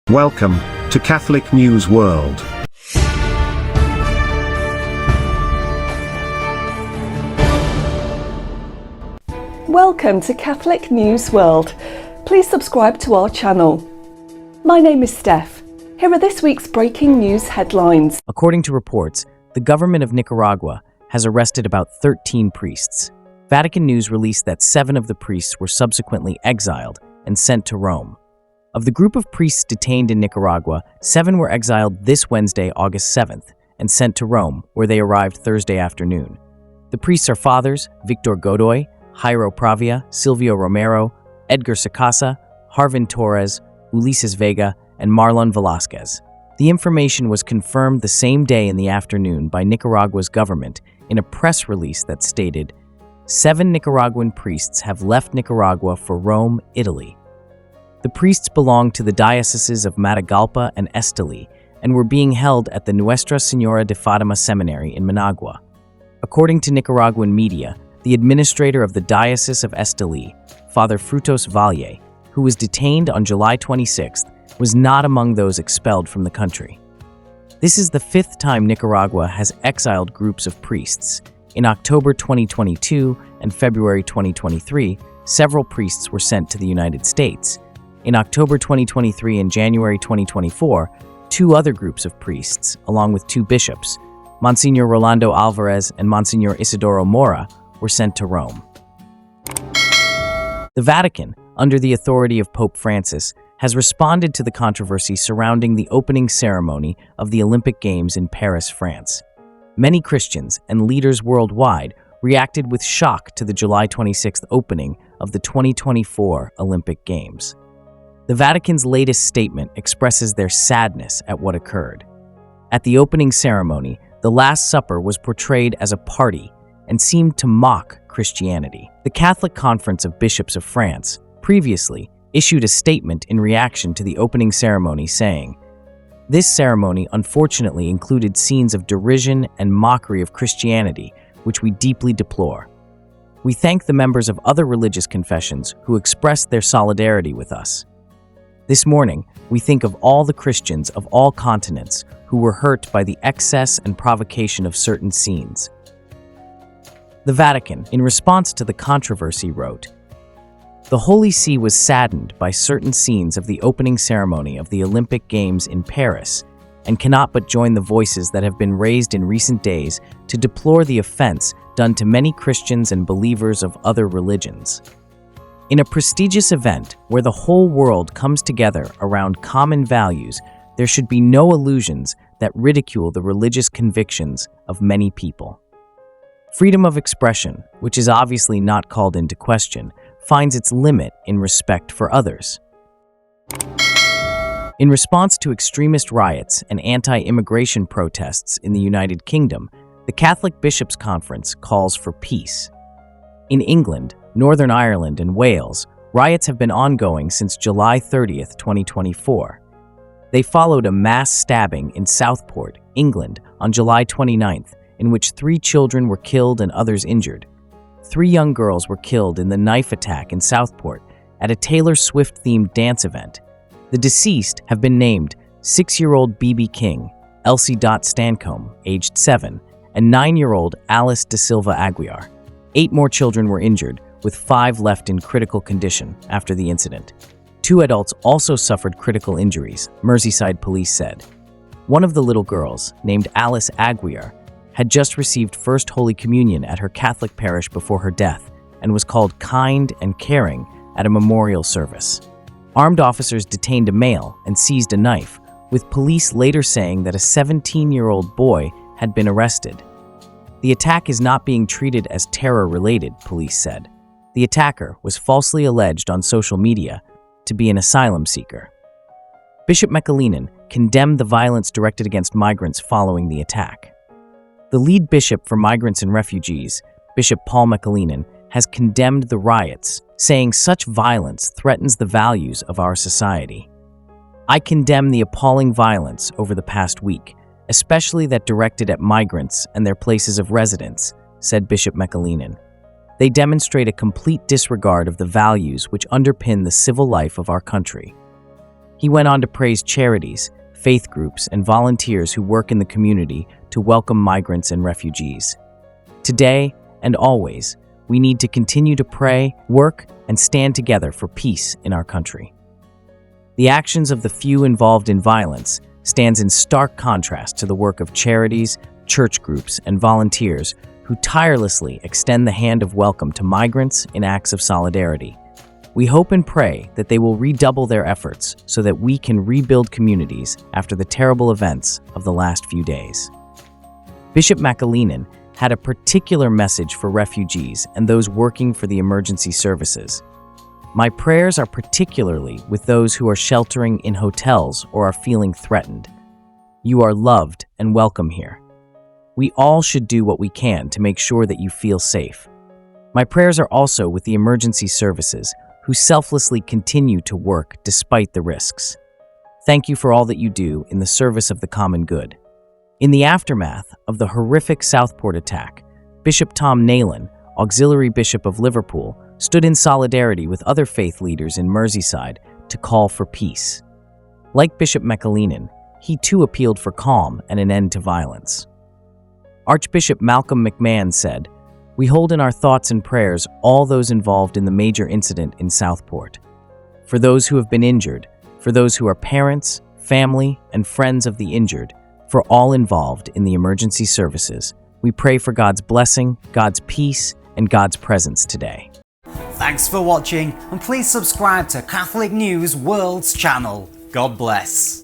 Welcome to Catholic News World. Welcome to Catholic News World. Please subscribe to our channel. My name is Steph. Here are this week's breaking news headlines. According to reports, the government of Nicaragua has arrested about 13 priests. Vatican News released that 7 of the priests were subsequently exiled and sent to Rome. Of the group of priests detained in Nicaragua, 7 were exiled this Wednesday, August 7th, and sent to Rome, where they arrived Thursday afternoon. The priests are Fathers Victor Godoy, Jairo Pravia, Silvio Romero, Edgar Sacasa, Harvin Torres, Ulises Vega, and Marlon Velasquez. The information was confirmed the same day in the afternoon by Nicaragua's government in a press release that stated, 7 Nicaraguan priests have left Nicaragua for Rome, Italy. The priests belonged to the dioceses of Matagalpa and Esteli and were being held at the Nuestra Señora de Fatima Seminary in Managua. According to Nicaraguan media, the administrator of the Diocese of Esteli, Father Frutos Valle, who was detained on July 26th, was not among those expelled from the country. This is the 5th time Nicaragua has exiled groups of priests. In October 2022 and February 2023, several priests were sent to the United States. In October 2023 and January 2024, 2 other groups of priests, along with 2 bishops, Monsignor Rolando Alvarez and Monsignor Isidoro Mora, were sent to Rome. The Vatican, under the authority of Pope Francis, has responded to the controversy surrounding the opening ceremony of the Olympic Games in Paris, France. Many Christians and leaders worldwide reacted with shock to the July 26th opening of the 2024 Olympic Games. The Vatican's latest statement expresses their sadness at what occurred. At the opening ceremony, the Last Supper was portrayed as a party and seemed to mock Christianity. The Catholic Conference of Bishops of France previously issued a statement in reaction to the opening ceremony saying, "This ceremony unfortunately included scenes of derision and mockery of Christianity, which we deeply deplore. We thank the members of other religious confessions who expressed their solidarity with us. This morning, we think of all the Christians of all continents who were hurt by the excess and provocation of certain scenes." The Vatican, in response to the controversy, wrote, "The Holy See was saddened by certain scenes of the opening ceremony of the Olympic Games in Paris and cannot but join the voices that have been raised in recent days to deplore the offense done to many Christians and believers of other religions. In a prestigious event where the whole world comes together around common values, there should be no illusions that ridicule the religious convictions of many people. Freedom of expression, which is obviously not called into question, finds its limit in respect for others." In response to extremist riots and anti-immigration protests in the United Kingdom, the Catholic Bishops' Conference calls for peace. In England, Northern Ireland, and Wales, riots have been ongoing since July 30th, 2024. They followed a mass stabbing in Southport, England, on July 29th, in which 3 children were killed and others injured. 3 young girls were killed in the knife attack in Southport at a Taylor Swift-themed dance event. The deceased have been named 6-year-old BB King, Elsie Stancombe, aged 7, and 9-year-old Alice De Silva Aguiar. 8 more children were injured, with 5 left in critical condition after the incident. 2 adults also suffered critical injuries, Merseyside police said. One of the little girls, named Alice Aguiar, had just received First Holy Communion at her Catholic parish before her death and was called kind and caring at a memorial service. Armed officers detained a male and seized a knife, with police later saying that a 17-year-old boy had been arrested. The attack is not being treated as terror-related, police said. The attacker was falsely alleged on social media to be an asylum seeker. Bishop Mechelinen condemned the violence directed against migrants following the attack. The lead bishop for migrants and refugees, Bishop Paul Mechelinen, has condemned the riots, saying such violence threatens the values of our society. "I condemn the appalling violence over the past week, especially that directed at migrants and their places of residence," said Bishop Mechelinen. They demonstrate a complete disregard of the values which underpin the civil life of our country. He went on to praise charities, faith groups, and volunteers who work in the community to welcome migrants and refugees. Today and always, we need to continue to pray, work, and stand together for peace in our country. The actions of the few involved in violence stands in stark contrast to the work of charities, church groups, and volunteers who tirelessly extend the hand of welcome to migrants in acts of solidarity. We hope and pray that they will redouble their efforts so that we can rebuild communities after the terrible events of the last few days. Bishop McAleenan had a particular message for refugees and those working for the emergency services. My prayers are particularly with those who are sheltering in hotels or are feeling threatened. You are loved and welcome here. We all should do what we can to make sure that you feel safe. My prayers are also with the emergency services who selflessly continue to work despite the risks. Thank you for all that you do in the service of the common good. In the aftermath of the horrific Southport attack, Bishop Tom Nayland, Auxiliary Bishop of Liverpool, stood in solidarity with other faith leaders in Merseyside to call for peace. Like Bishop McAleenan, he too appealed for calm and an end to violence. Archbishop Malcolm McMahon said, "We hold in our thoughts and prayers all those involved in the major incident in Southport. For those who have been injured, for those who are parents, family, and friends of the injured, for all involved in the emergency services, we pray for God's blessing, God's peace, and God's presence today." Thanks for watching, and please subscribe to Catholic News World's channel. God bless.